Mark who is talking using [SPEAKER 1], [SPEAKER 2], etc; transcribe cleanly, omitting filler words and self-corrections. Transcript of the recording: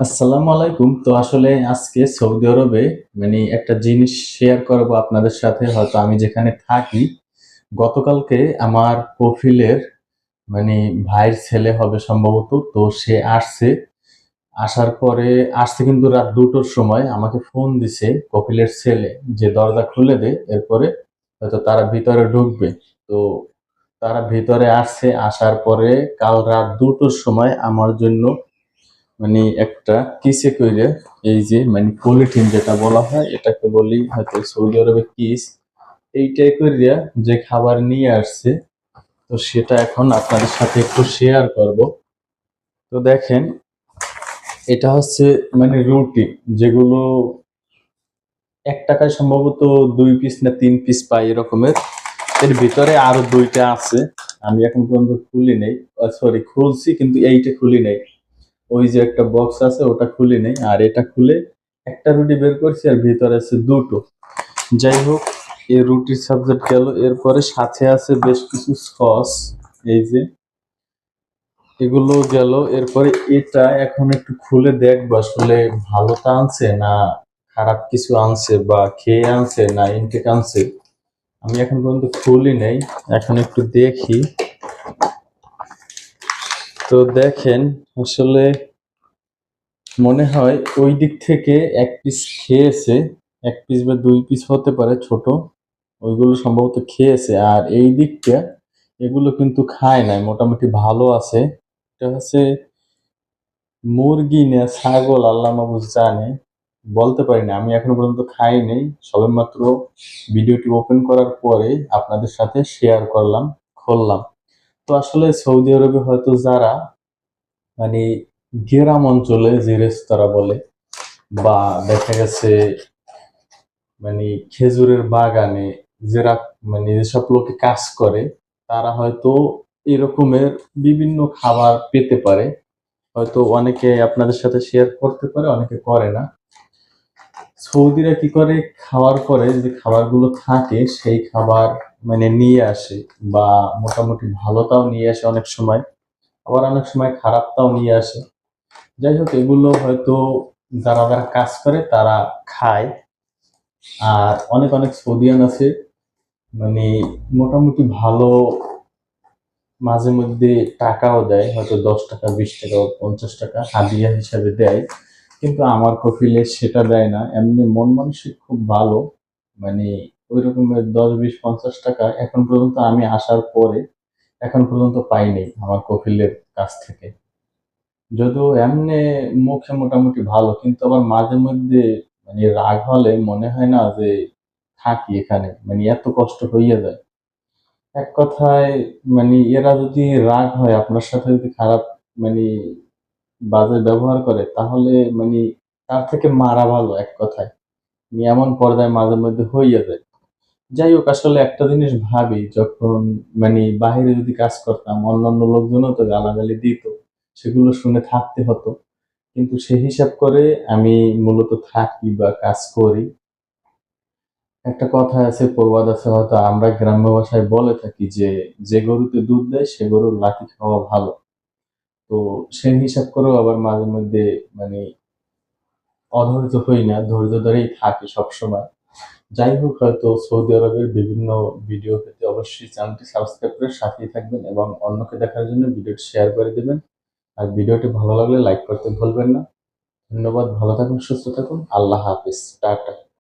[SPEAKER 1] আসসালামু আলাইকুম। তো আসলে আজকে সৌদি আরবে একটা জিনিস শেয়ার করব আপনাদের সাথে। হয়তো আমি যেখানে থাকি, গতকালকে আমার কফিলের মানে ভাইয়ের ছেলে হবে সম্ভবত। তো সে আসছে। আসার পরে আসছে কিন্তু রাত ২ঃ০০ র সময় আমাকে ফোন দিছে কফিলের ছেলে যে, "দরজা খুলে দে। এরপরে হয়তো তারা ভিতরে ঢুকবে।" তো তারা ভিতরে আসছে। আসার পরে কাল রাত ২ঃ০০ র সময় আমার জন্য একটা কিসে কইরে এই যে পলিথিন যেটা বলা হয় এটাকে বলি হয়তো সৌদি আরবে কিস, এইটাই কইরা যে খাবার নিয়ে আসছে। তো সেটা এখন আপনাদের সাথে একটু শেয়ার করব। তো দেখেন, এটা হচ্ছে রুটি, যেগুলো ৳১ সম্ভবত ২ পিস না ৩ পিস পাই এরকমের। এর ভিতরে আরো ২ টা আছে। আমি এখন পর্যন্ত খুলি নাই। সরি, খুলছি কিন্তু এইটা খুলি নাই। ওই যে একটা বক্স আছে ওটা খুলি নাই, আর এটা খুলে একটা রুটি বের করছি আর ভিতরে আছে ২ টো। যাই হোক, এই রুটির সাবজেক্ট গেল। এরপরে সাথে আছে বেশ কিছু সস, এই যে এগুলো গেল। এরপরে এটা এখন একটু খুলে দেখবো আসলে ভালোটা আনছে না খারাপ কিছু আনছে, বা খেয়ে আনছে না ইনটেক আনছে। আমি এখন পর্যন্ত খুলি নাই, এখন একটু দেখি। তো দেখেন, আসলে মনে হয় ওই দিক থেকে ১ পিস খেয়েছে। ১ পিস বা ২ পিস হতে পারে ছোট। ওইগুলো সম্ভবত খেয়েছে। আর এই দিকটা এগুলো কিন্তু খায় নাই। মোটামুটি ভালো আছে। এটা হচ্ছে মুরগি না ছাগল আল্লাহ মাবুদ জানে। বলতে পারি না। আমি এখনো পর্যন্ত খাই নাই। সবেমাত্র ভিডিওটি ওপেন করার পরে আপনাদের সাথে শেয়ার করলাম, খুললাম। তো আসলে সৌদি আরবে হয়তো যারা মানে গ্রাম অঞ্চলে যে রেস্তোরাঁ বলে, বা দেখা গেছে খেজুরের বাগানে যারা যেসব লোকে কাজ করে, তারা হয়তো এরকমের বিভিন্ন খাবার পেতে পারে। হয়তো অনেকে আপনাদের সাথে শেয়ার করতে পারে, অনেকে করে না। সৌদিরা কি করে, খাওয়ার পরে যে খাবারগুলো থাকে সেই খাবার নিয়ে আসে, বা মোটামুটি ভালোটাও নিয়ে আসে অনেক সময়, আবার অনেক সময় খারাপটাও নিয়ে আসে। যাই হোক, এগুলো হয়তো যারা যারা কাজ করে তারা খায়। আর অনেক অনেক সৌদিয়ান আছে মানে মোটামুটি ভালো, মাঝে মধ্যে টাকাও দেয়, হয়তো ৳১০, ৳২০, ৳৫০ হাদিয়া হিসাবে দেয়। কিন্তু আমার কফিলে সেটা দেয় না। এমনি মন মানসিক খুব ভালো। মানে ওই রকমের ৳১০, ৳২০, ৳৫০ এখন পর্যন্ত আমি আসার পরে এখন পর্যন্ত পাই নাই আমার কফিলের কাছ থেকে। যদিও এমনে মুখে মোটামুটি ভালো, কিন্তু আবার মাঝে মধ্যে রাগ হলে মনে হয় না যে থাকি এখানে। এত কষ্ট হইয়া যায়। এক কথায় এরা যদি রাগ হয়, আপনার সাথে যদি খারাপ মানে বাজে ব্যবহার করে, তাহলে তার থেকে মারা ভালো এক কথায়। এমন পর্যায়ে মাঝে মধ্যে হইয়া যায়। যাই হোক, আসলে একটা জিনিস ভাবি, যখন বাহিরে যদি কাজ করতাম, অন্যান্য লোকজনও তো গালাগালি দিত। সেগুলো শুনে থাকতে হতো। কিন্তু সে হিসাব করে আমি মূলত থাকি বা কাজ করি। একটা কথা আছে, প্রবাদ আছে, হয়তো আমরা গ্রাম্য ভাষায় বলে থাকি যে, "যে গরুতে দুধ দেয় সে গরুর লাথি খাওয়া ভালো।" তো সেই হিসাব করেও আবার মাঝে মধ্যে মানে অধৈর্য হই না, ধৈর্য ধরেই থাকি সবসময়। যাই হোক, হয়তো সৌদি আরবের বিভিন্ন ভিডিও পেতে অবশ্যই চ্যানেলটি সাবস্ক্রাইব করে সাথেই থাকবেন, এবং অন্যকে দেখার জন্য ভিডিওটি শেয়ার করে দিবেন। আর ভিডিওটি ভালো লাগলে লাইক করতে ভুলবেন না। ধন্যবাদ, ভালো থাকুন, সুস্থ থাকুন। আল্লাহ হাফেজ। টাটা।